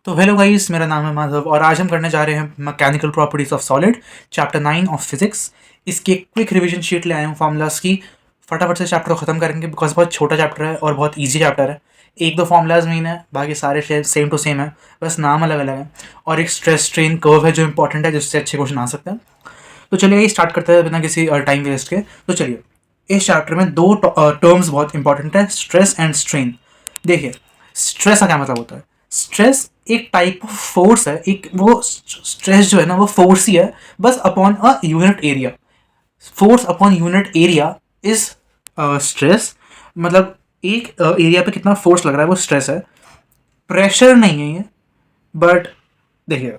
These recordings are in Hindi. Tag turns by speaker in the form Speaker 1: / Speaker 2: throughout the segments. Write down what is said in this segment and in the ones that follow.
Speaker 1: तो हेलो गाइस, मेरा नाम है माधव और आज हम करने जा रहे हैं mechanical properties of solid chapter 9 of physics. इसकी एक क्विक रिवीजन शीट ले आया हूँ फार्मूलाज की। फटाफट से चैप्टर को ख़त्म करेंगे बिकॉज बहुत छोटा चैप्टर है और बहुत इजी चैप्टर है। एक दो फार्मूलाज मेन है, बाकी सारे सेम टू सेम है, बस नाम अलग अलग है। और एक स्ट्रेस स्ट्रेन कर्व है जो इंपॉर्टेंट है, जिससे अच्छे क्वेश्चन आ सकते हैं। तो चलिए स्टार्ट करते हैं बिना किसी टाइम वेस्ट के। तो चलिए, इस चैप्टर में दो टर्म्स बहुत इंपॉर्टेंट है, स्ट्रेस एंड स्ट्रेन। देखिए, स्ट्रेस का क्या मतलब होता है। स्ट्रेस एक टाइप ऑफ फोर्स है, एक वो स्ट्रेस जो है ना वो फोर्स ही है, बस upon a unit area. Force upon unit area is stress. मतलब एक एरिया पे कितना फोर्स लग रहा है वो स्ट्रेस है, प्रेशर नहीं है ये। बट देखिए,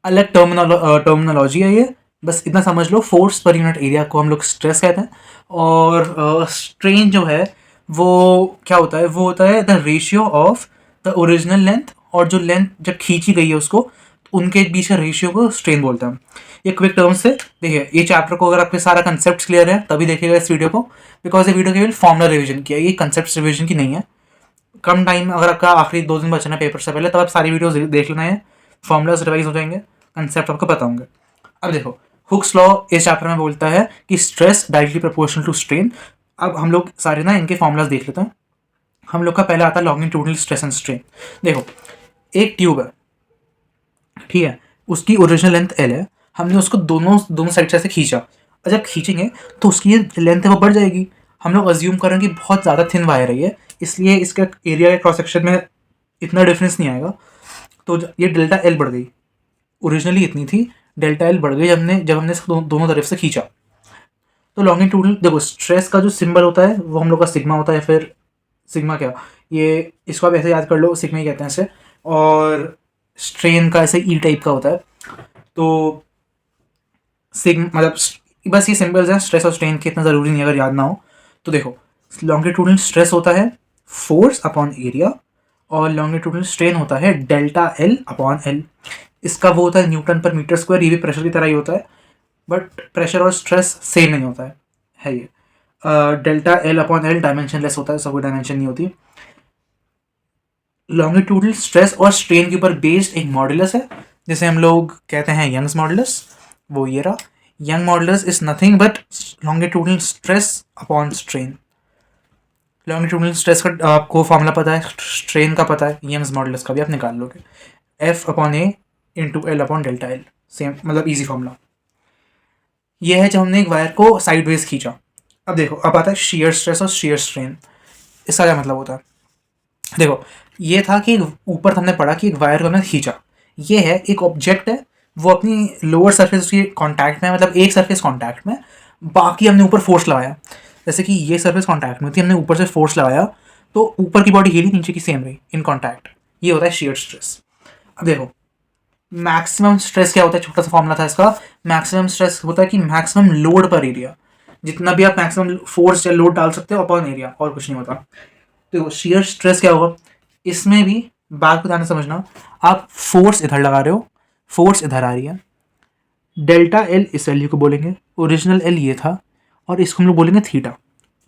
Speaker 1: अलग टर्मिनोलॉजी है ये, बस इतना समझ लो, फोर्स पर यूनिट एरिया को हम लोग स्ट्रेस कहते हैं। और स्ट्रेन जो है वो क्या होता है, वो होता है the ratio of the original length और जो लेंथ जब खींची गई है उसको, उनके बीच का रेशियो को स्ट्रेन बोलते हैं। ये क्विक टर्म्स से देखिए, ये चैप्टर को अगर आपके सारा कंसेप्ट क्लियर है तभी देखिएगा इस वीडियो को, बिकॉज ये वीडियो केवल फॉर्मुला रिवीजन की है, ये कंसेप्ट रिवीजन की नहीं है। कम टाइम, अगर आपका आखिरी 2 दिन बचना है पेपर से पहले, तब आप सारी वीडियोस देख लेना है, फॉर्मुलाज रिवाइज हो जाएंगे, कंसेप्ट आपको पता होंगे। अब देखो, हुक्स लॉ इस चैप्टर में बोलता है कि stress directly proportional to strain. अब हम लोग सारे ना इनके फॉर्मुलाज देख लेते हैं। हम लोग का पहला आता है लॉन्गिट्यूडनल स्ट्रेस एंड स्ट्रेन। देखो, एक ट्यूब है, ठीक है, उसकी ओरिजिनल लेंथ एल है, हमने उसको दोनों दोनों साइड से ऐसे खींचा, और जब खींचेंगे तो उसकी लेंथ है वो बढ़ जाएगी। हम लोग अज्यूम करेंगे कि बहुत ज़्यादा थिन वायर है ये, इसलिए इसका एरिया के क्रॉस सेक्शन में इतना डिफरेंस नहीं आएगा। तो ये डेल्टा एल बढ़ गई, ओरिजिनली इतनी थी, डेल्टा एल बढ़ गई जब हमने इसको दोनों तरफ से खींचा। तो लॉन्गिट्यूडनल, देखो, स्ट्रेस का जो सिंबल होता है वो हम लोग का सिग्मा होता है, फिर सिग्मा क्या, ये इसको आप ऐसे याद कर लो, सिग्मा ही कहते हैं इसे। और स्ट्रेन का ऐसे ई टाइप का होता है। तो सिग्मा मतलब बस ये सिंबल्स हैं, स्ट्रेस और स्ट्रेन के, इतना ज़रूरी नहीं अगर याद ना हो तो। देखो, लॉन्गिट्यूडनल स्ट्रेस होता है फोर्स अपॉन एरिया, और लॉन्गिट्यूडनल स्ट्रेन होता है डेल्टा एल अपॉन एल। इसका वो होता है न्यूटन पर मीटर स्क्वायर, ये भी प्रेशर की तरह ही होता है, बट प्रेशर और स्ट्रेस सेम नहीं होता है ये। Delta L upon L dimensionless होता है, सब कोई डायमेंशन नहीं होती। लॉन्गिट्यूडनल स्ट्रेस और स्ट्रेन के ऊपर बेस्ड एक मॉडुलस है, जिसे हम लोग कहते हैं यंग्स मॉडुलस। वो ये रहा, young modulus is nothing but longitudinal stress upon strain. Longitudinal stress का आपको फॉर्मूला पता है, स्ट्रेन का पता है, यंग्स मॉडुलस का भी आप निकाल लोगे, F upon A into L upon delta L, same, मतलब ईजी फॉर्मूला। यह है जब हमने एक वायर को साइडवेज खींचा। अब देखो, अब आता है शियर स्ट्रेस और शियर स्ट्रेन। इसका क्या मतलब होता है। देखो, ये था कि ऊपर हमने पढ़ा कि एक वायर को हमने खींचा, ये है एक ऑब्जेक्ट है, वो अपनी लोअर सरफेस की कांटेक्ट में, मतलब एक सरफेस कांटेक्ट में, बाकी हमने ऊपर फोर्स लगाया। जैसे कि ये सरफेस कांटेक्ट में थी, हमने ऊपर से फोर्स लगाया तो ऊपर की बॉडी हिली, नीचे की सेम रही इन कांटेक्ट, ये होता है शियर स्ट्रेस। अब देखो, मैक्सिमम स्ट्रेस क्या होता है, छोटा सा फॉर्मूला था इसका। मैक्सिमम स्ट्रेस होता है कि मैक्सिमम लोड पर एरिया, जितना भी आप मैक्सिमम फोर्स या लोड डाल सकते हो अपॉन एरिया, और कुछ नहीं होता। तो शियर स्ट्रेस क्या होगा, इसमें भी बात को ध्यान से समझना। आप फोर्स इधर लगा रहे हो, फोर्स इधर आ रही है, डेल्टा एल इस वैल्यू को बोलेंगे, ओरिजिनल एल ये था, और इसको हम लोग बोलेंगे थीटा।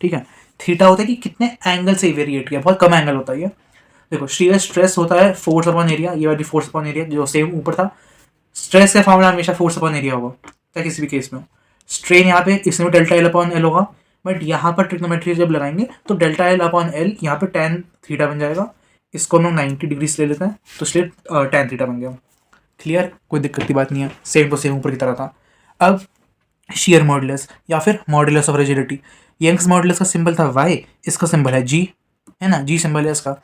Speaker 1: ठीक है, थीटा होता है कि कितने एंगल से वेरिएट किया, बहुत कम एंगल होता है ये। देखो, शियर स्ट्रेस होता है फोर्स अपॉन एरिया, ये वाली फोर्स अपॉन एरिया जो सेम ऊपर था। स्ट्रेस का फॉर्मूला हमेशा फोर्स अपॉन एरिया होगा, चाहे किसी भी केस में हो। स्ट्रेन यहाँ पे इसमें डेल्टा एल अपॉन एल होगा, बट यहाँ पर ट्रिग्नोमेट्री जब लगाएंगे तो डेल्टा एल अपॉन एल यहाँ पे tan थीटा बन जाएगा। इसको हम लोग 90 डिग्री से ले लेते हैं, तो इसलिए tan थीटा बन गया। क्लियर, कोई दिक्कत की बात नहीं है, सेम टू सेम ऊपर की तरह था। अब शियर मॉडुलस या फिर modulus of rigidity, Young's modulus का सिंबल था y, इसका सिंबल है g, है ना, g सिंबल है इसका।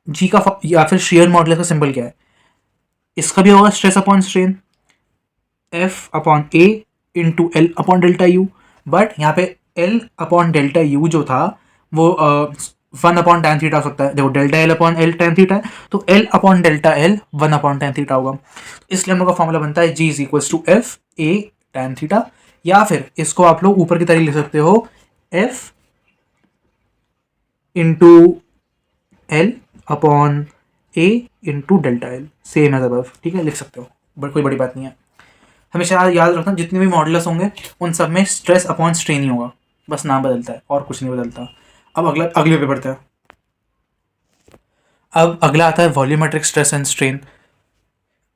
Speaker 1: g का या फिर शियर मॉडुलस का सिंबल क्या है, इसका भी होगा stress upon strain, F upon A into L upon delta U. But यहाँ पे एल अपॉन डेल्टा यू जो था वो 1 अपॉन tan थीटा हो सकता है। देखो, delta L upon L tan theta है, तो L upon delta L 1 upon tan theta होगा। इसलिए हम लोग का फॉर्मूला बनता है g is equals to F A tan theta, या फिर इसको आप लोग ऊपर की तरह लिख सकते हो, F into L upon A into delta L, same as above. ठीक है, लिख सकते हो, बट कोई बड़ी बात नहीं है। हमेशा याद रखना, जितने भी मॉडुलस होंगे उन सब में स्ट्रेस अपॉन स्ट्रेन ही होगा, बस नाम बदलता है और कुछ नहीं बदलता। अब अगले पे बढ़ते हैं। अब अगला आता है वॉल्यूमेट्रिक स्ट्रेस एंड स्ट्रेन।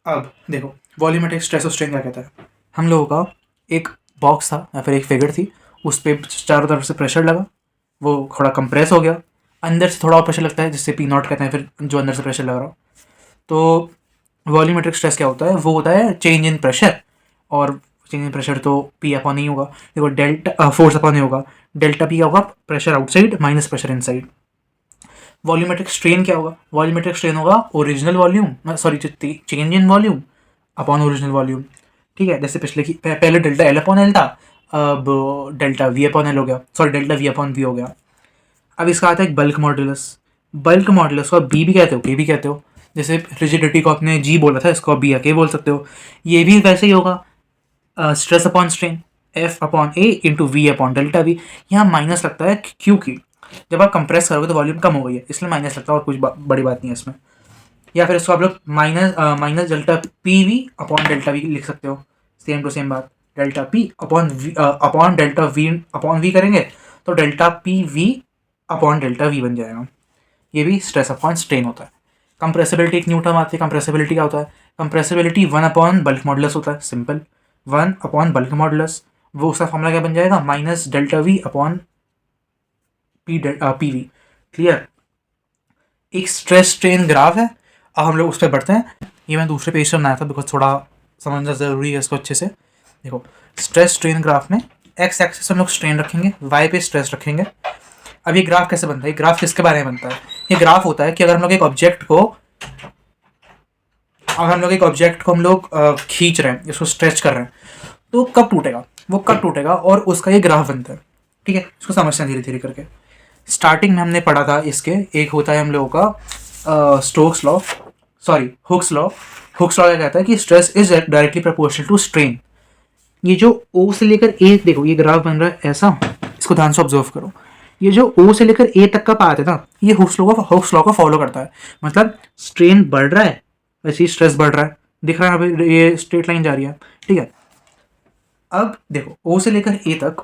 Speaker 1: अब देखो वॉल्यूमेट्रिक स्ट्रेस और स्ट्रेन क्या कहता है। हम लोगों का एक बॉक्स था या फिर एक फिगर थी, उस पर चारों तरफ से प्रेशर लगा, वो थोड़ा कंप्रेस हो गया, अंदर से थोड़ा और प्रेशर लगता है जिससे पी नॉट कहते हैं, फिर जो अंदर से प्रेशर लग रहा हो। तो वॉल्यूमेट्रिक स्ट्रेस क्या होता है, वो होता है चेंज इन प्रेशर, और चेंज इन प्रेशर तो पी अपॉन नहीं होगा, देखो डेल्टा फोर्स अपॉन नहीं होगा, डेल्टा पी क्या होगा, pressure outside minus pressure inside. Volumetric strain क्या होगा, वॉल्यूमेट्रिक स्ट्रेन होगा original volume sorry change in volume upon original volume. ठीक है, जैसे पिछले की पहले डेल्टा एल अपॉन एल था, अब डेल्टा वी अपॉन एल हो गया, sorry delta V upon V हो गया। अब इसका आता है एक बल्क मॉड्यूलस। बल्क मॉड्यूलस को आप बी भी कहते हो, के भी कहते हो। जैसे रिजिडिटी को आपने जी बोला था, इसको आप बी या के बोल सकते हो। ये भी वैसे ही होगा, stress upon strain F upon A into V upon delta V. यहाँ माइनस लगता है क्योंकि जब आप कंप्रेस करोगे तो वॉल्यूम कम हो गई है, इसलिए माइनस लगता है, और कुछ बड़ी बात नहीं है इसमें। या फिर इसको आप लोग minus delta P V upon delta V लिख सकते हो, सेम टू सेम बात। Delta P upon delta V upon V करेंगे तो delta P V upon delta V बन जाएगा। ये भी स्ट्रेस अपॉन स्ट्रेन होता है। कंप्रेसिबिलिटी एक न्यू टर्म आती है। कंप्रेसिबिलिटी क्या होता है, compressibility one upon bulk modulus होता है, simple, one upon bulk modulus. वो उसका फॉर्मूला क्या बन जाएगा, minus delta V upon P V. Clear. एक स्ट्रेस स्ट्रेन ग्राफ है, अब हम लोग उस पर बढ़ते हैं। ये मैं दूसरे पेज पर बनाया था बिकॉज थोड़ा समझना ज़रूरी है इसको अच्छे से। देखो स्ट्रेस स्ट्रेन ग्राफ में एक्स एक्सिस हम लोग स्ट्रेन रखेंगे, वाई पे स्ट्रेस रखेंगे। अब ये ग्राफ कैसे बनता है, ये ग्राफ किसके बारे में बनता है, ये ग्राफ होता है कि अगर हम लोग एक ऑब्जेक्ट को हम लोग खींच रहे हैं, इसको स्ट्रेच कर रहे हैं, तो कब टूटेगा, वो कब टूटेगा, और उसका ये ग्राफ बनता है। ठीक है, इसको समझते हैं धीरे धीरे करके। स्टार्टिंग में हमने पढ़ा था इसके, एक होता है हम लोगों का Stokes law, sorry Hooke's law. Hooke's law क्या कहता है कि stress is directly proportional to strain. ये जो ओ से लेकर ए, देखो ये ग्राफ बन रहा है ऐसा, इसको ध्यान से ऑब्जर्व करो। ये जो ओ से लेकर ए तक का पाथ है ना, ये हुक्स लॉ को फॉलो करता है। मतलब स्ट्रेन बढ़ रहा है वैसे ही स्ट्रेस बढ़ रहा है, दिख रहा है यहाँ पे ये स्ट्रेट लाइन जा रही है। ठीक है, अब देखो ओ से लेकर ए तक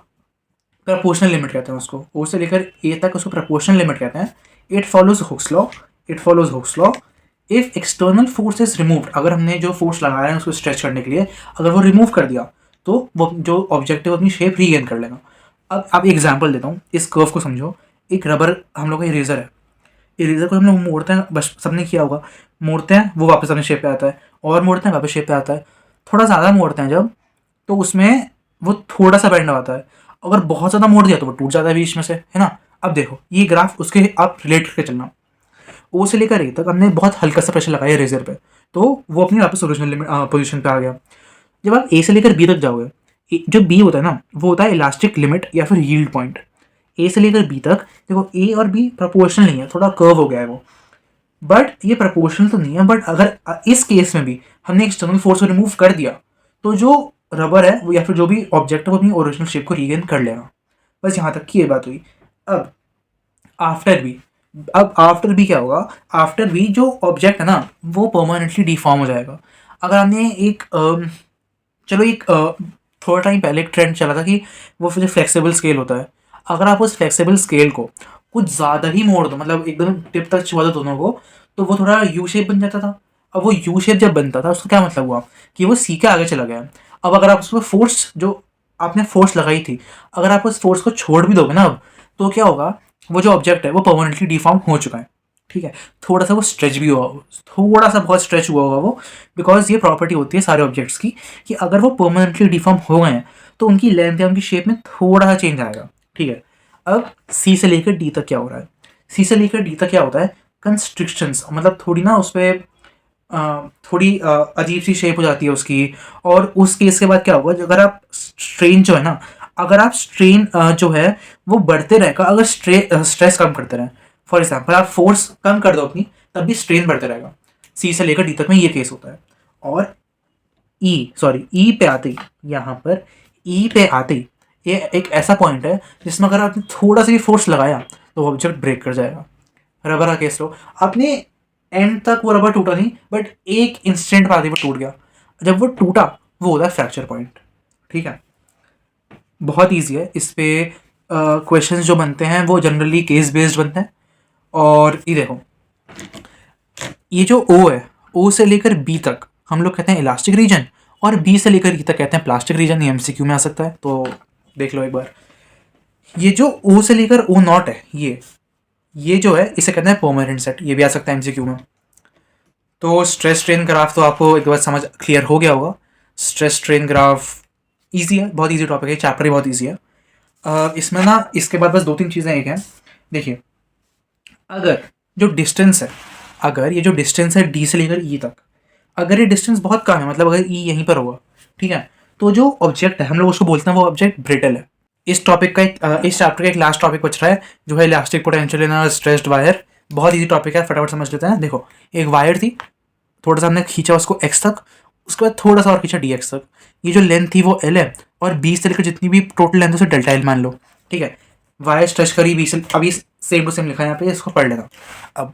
Speaker 1: प्रपोर्शनल लिमिट कहते हैं उसको, ओ से लेकर ए तक उसको प्रपोर्शनल लिमिट कहते हैं। It follows Hooke's law if external force is removed. अगर हमने जो फोर्स लगाया है उसको स्ट्रेच करने के लिए, अगर वो रिमूव कर दिया तो वो जो ऑब्जेक्ट है वो अपनी शेप रीगेन कर लेगा। अब एग्जाम्पल देता हूँ, इस कर्व को समझो। एक रबर हम लोग का इरेजर है, इरेजर को हम लोग मोड़ते हैं, बस सबने किया होगा, मोड़ते हैं वो वापस अपने शेप पे आता है, और मोड़ते हैं वापस शेप पे आता है। थोड़ा ज़्यादा मोड़ते हैं जब, तो उसमें वो थोड़ा सा बेंड आता है। अगर बहुत ज़्यादा मोड़ दिया तो वो टूट जाता है बीच में से, है ना। अब देखो ये ग्राफ उसके आप रिलेट करके चलना। ओ से लेकर ए तक हमने बहुत हल्का सा प्रेशर लगाया रेजर पे, तो वो अपनी वापस ओरिजिनल पोजीशन पे आ गया। जब आप ए से लेकर बी तक जाओगे, जो बी होता है ना, वो होता है इलास्टिक लिमिट या फिर यील्ड पॉइंट। ए से लेकर बी तक देखो, ए और बी प्रोपोर्शनल नहीं है, थोड़ा कर्व हो गया है वो, बट ये प्रोपोर्शनल तो नहीं है। बट अगर इस केस में भी हमने एक्सटर्नल फोर्स को रिमूव कर दिया, तो जो रबर है वो या फिर जो भी ऑब्जेक्ट है वो अपनी ओरिजिनल शेप को रीगेन कर लेगा। बस यहाँ तक की ये बात हुई। अब आफ्टर बी क्या होगा, आफ्टर बी जो ऑब्जेक्ट है ना वो परमानेंटली डिफॉर्म हो जाएगा। अगर हमने एक चलो एक थोड़ा टाइम पहले एक ट्रेंड चला था कि वो फिर फ्लेक्सिबल स्केल होता है, अगर आप उस फ्लेक्सिबल स्केल को कुछ ज़्यादा ही मोड़ दो, मतलब एकदम टिप तक छुआ दो दोनों को, तो वो थोड़ा यू शेप बन जाता था। अब वो यू शेप जब बनता था उसका क्या मतलब हुआ कि वो सी के आगे चला गया। अब अगर आप उसमें फोर्स जो आपने फोर्स लगाई थी, अगर आप उस फोर्स को छोड़ भी दोगे ना अब, तो क्या होगा, वो जो ऑब्जेक्ट है वो परमानेंटली डिफॉर्म हो चुका है। ठीक है, थोड़ा सा वो स्ट्रेच भी हुआ, थोड़ा सा बहुत स्ट्रेच हुआ होगा वो, बिकॉज ये प्रॉपर्टी होती है सारे ऑब्जेक्ट्स की कि अगर वो परमानेंटली डिफॉर्म हो गए हैं तो उनकी लेंथ या उनकी शेप में थोड़ा सा चेंज आएगा। ठीक है, अब सी से लेकर डी तक क्या हो रहा है, सी से लेकर डी तक क्या होता है, कंस्ट्रिक्शंस, मतलब थोड़ी ना उस पर थोड़ी अजीब सी शेप हो जाती है उसकी। और उस केस के बाद क्या होगा, अगर आप स्ट्रेन जो है ना, अगर आप स्ट्रेन जो है वो बढ़ते रहेगा, अगर स्ट्रेस कम करते रहें, फॉर एग्जाम्पल आप फोर्स कम कर दो अपनी, तब भी स्ट्रेन बढ़ते रहेगा। सी से लेकर डी तक में ये केस होता है। और ई पे आते ही, यहाँ पर ई पे आते ही ये एक ऐसा पॉइंट है जिसमें अगर आपने थोड़ा सा भी फोर्स लगाया तो वो ऑब्जेक्ट ब्रेक कर जाएगा। रबर का केस लो, आपने एंड तक वो रबर टूटा नहीं, बट एक इंस्टेंट बाद ही वो टूट गया। जब वो टूटा वो होता है फ्रैक्चर पॉइंट। ठीक है, बहुत ईजी है। इस पे क्वेश्चंस जो बनते हैं वो जनरली केस बेस्ड बनते हैं। और ये देखो, ये जो ओ है, ओ से लेकर बी तक हम लोग कहते हैं इलास्टिक रीजन, और बी से लेकर ई तक कहते हैं प्लास्टिक रीजन। ये एमसीक्यू में आ सकता है, तो देख लो एक बार। ये जो ओ से लेकर ओ नॉट है, ये जो है इसे कहते हैं परमानेंट सेट। ये भी आ सकता है एमसीक्यू में। तो स्ट्रेस स्ट्रेन ग्राफ तो आपको एक बार समझ क्लियर हो गया होगा। स्ट्रेस स्ट्रेन ग्राफ ईजी है, बहुत ईजी टॉपिक है, चैप्टर ही बहुत ईजी है। इसमें ना इसके बाद बस 2-3 चीज़ें एक हैं। देखिए, अगर जो डिस्टेंस है, अगर ये जो डिस्टेंस है डी से लेकर ई तक, अगर ये डिस्टेंस बहुत कम है, मतलब अगर ई यहीं पर होगा, ठीक है, तो जो ऑब्जेक्ट है हम लोग उसको बोलते हैं वो ऑब्जेक्ट ब्रिटल है। इस टॉपिक का इस चैप्टर का एक लास्ट टॉपिक बच रहा है, जो है elastic potential in a stressed wire. बहुत ईजी टॉपिक है, फटाफट समझ लेते हैं। देखो, एक वायर थी, थोड़ा सा हमने खींचा उसको एक्स तक, उसके बाद थोड़ा सा और खींचा डी एक्स तक। ये जो लेंथ थी वो एल है, और बी से लेकर जितनी भी टोटल लेंथ है उसे डेल्टा एल मान लो, ठीक है। वायर स्ट्रेच करी बी से, अभी सेम टू सेम लिखा है यहाँ पे, इसको पढ़ लेना। अब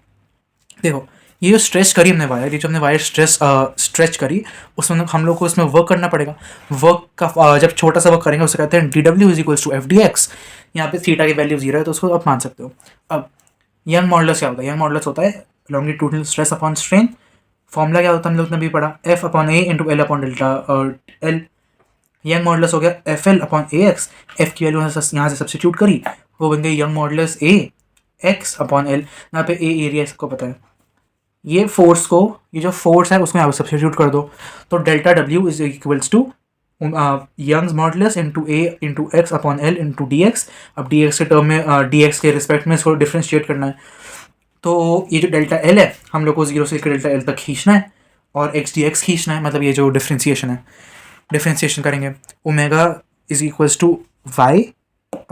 Speaker 1: देखो, ये जो स्ट्रेच करी हमने वायर, ये जो हमने वायर स्ट्रेच करी, उसमें हम लोग को उसमें वर्क करना पड़ेगा। वर्क का जब छोटा सा वर्क करेंगे उसे कहते हैं D W is equals to F D X. यहाँ पे थीटा की वैल्यू 0 है, तो उसको आप मान सकते हो। अब यंग मॉडुलस क्या होता है? यंग मॉडुलस होता है longitudinal stress upon strain. Formula क्या होता है हम लोग ने भी पढ़ा, F upon A into L upon delta L. Young modulus हो गया F L upon A X. F की वैल्यू यहाँ से सब्सिट्यूट करी, वो बन गई young modulus A X upon L. यहाँ पे ए एरिया सबको पता है। ये फोर्स को, ये जो फोर्स है उसको यहाँ पे सब्सिट्यूट कर दो, तो delta W is equals to Young's modulus into A into X upon L into D X. अब डी एक्स के टर्म में, डी एक्स के रिस्पेक्ट में इसको डिफ्रेंशिएट करना है। तो ये जो डेल्टा एल है हम लोग को 0 से लेकर डेल्टा एल तक खींचना है, और एक्स डी एक्स खींचना है। मतलब ये जो डिफ्रेंसिएशन है, डिफ्रेंसिएशन करेंगे, omega is equals to Y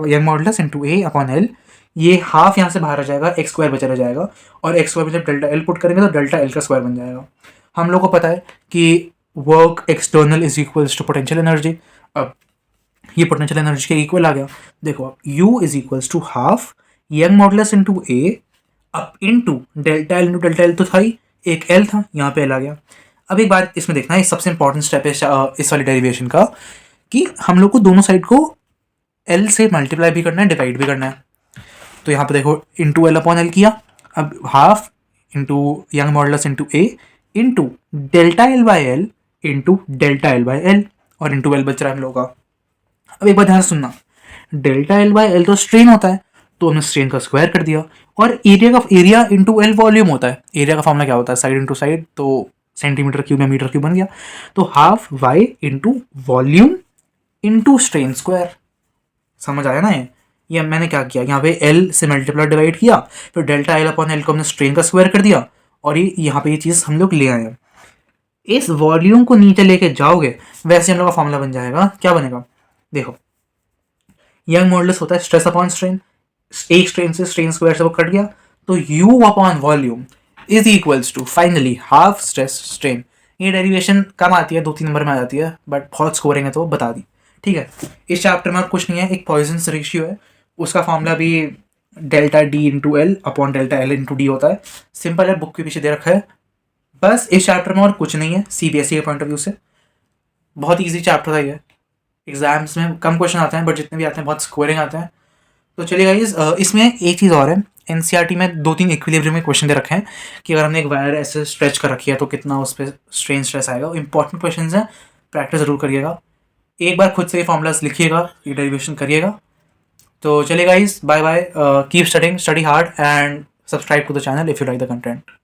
Speaker 1: Young modulus into A upon L. ये हाफ यहाँ से बाहर आ जाएगा, एक्स स्क्वायर बचा रह जाएगा, और एक्स स्क्वायर में जब डेल्टा एल पुट करेंगे तो डेल्टा एल का स्क्वायर बन जाएगा। हम लोग को पता है कि work external is equals to potential energy. अब ये पोटेंशियल एनर्जी के इक्वल आ गया। देखो, अब U is equals to half young modulus into A अब इंटू डेल्टा एल तो था ही, एक एल था, यहाँ पे एल आ गया। अब एक बार इसमें देखना है, सबसे इंपॉर्टेंट स्टेप है इस वाली डेरिवेशन का, कि हम लोग को दोनों साइड को एल से मल्टीप्लाई भी करना है, डिवाइड भी करना है। तो यहाँ पे देखो, इंटू एल अपॉन एल किया, अब half into young modulus into A into delta L by L into delta L by L, और इंटू एल बच रहा है हम लोगों का। अब एक बार ध्यान सुनना, डेल्टा एल बाई एल तो स्ट्रेन होता है, तो हमने स्ट्रेन का स्क्वायर कर दिया, और एरिया इंटू एल वॉल्यूम होता है। एरिया का फॉर्मूला क्या होता है? साइड इंटू साइड, तो सेंटीमीटर क्यूब या मीटर क्यूब बन गया। तो half Y into volume into strain square. समझ आया ना? ये मैंने क्या किया, यहाँ पे एल से मल्टीप्लाई डिवाइड किया, फिर डेल्टा एल अपॉन एल को हमने स्ट्रेन का स्क्वायर कर दिया, और ये यहाँ पे ये चीज़ हम लोग ले आए हैं। इस वॉल्यूम को नीचे लेके जाओगे वैसे हम लोग का फॉर्मूला बन जाएगा। क्या बनेगा? देखो, यंग मॉडुलस होता है स्ट्रेस अपॉन स्ट्रेन, एक स्ट्रेन से स्ट्रेन स्क्वायर से वो कट गया, तो U upon volume is equals to finally half stress strain. ये डेरिवेशन कम आती है, 2-3 नंबर में आ जाती है, बट बहुत स्कोरिंग है तो बता दी, ठीक है। इस चैप्टर में और कुछ नहीं है, एक पॉइजन्स रेशियो है, उसका फॉर्मूला भी delta D into L upon delta L into D होता है। सिंपल है, बुक के पीछे दे रखा है। बस इस चैप्टर में और कुछ नहीं है सीबीएसई के पॉइंट ऑफ व्यू से। बहुत ईजी चैप्टर था ये, एग्जाम्स में कम क्वेश्चन आते हैं, बट जितने भी आते हैं बहुत स्कोरिंग आते हैं। तो चलिए गाइस, इसमें एक चीज़ और है, एनसीईआरटी में 2-3 इक्विलिब्रियम में क्वेश्चन दे रखे हैं कि अगर हमने एक वायर ऐसे स्ट्रेच कर रखी है तो कितना उस पर स्ट्रेन स्ट्रेस आएगा। इंपॉर्टेंट क्वेश्चन हैं, प्रैक्टिस जरूर करिएगा। एक बार खुद से ये फॉर्मूलाज लिखिएगा, ये डेरिवेशन करिएगा। तो चलिए guys, bye bye, keep studying, study hard and subscribe to the channel if you like the content.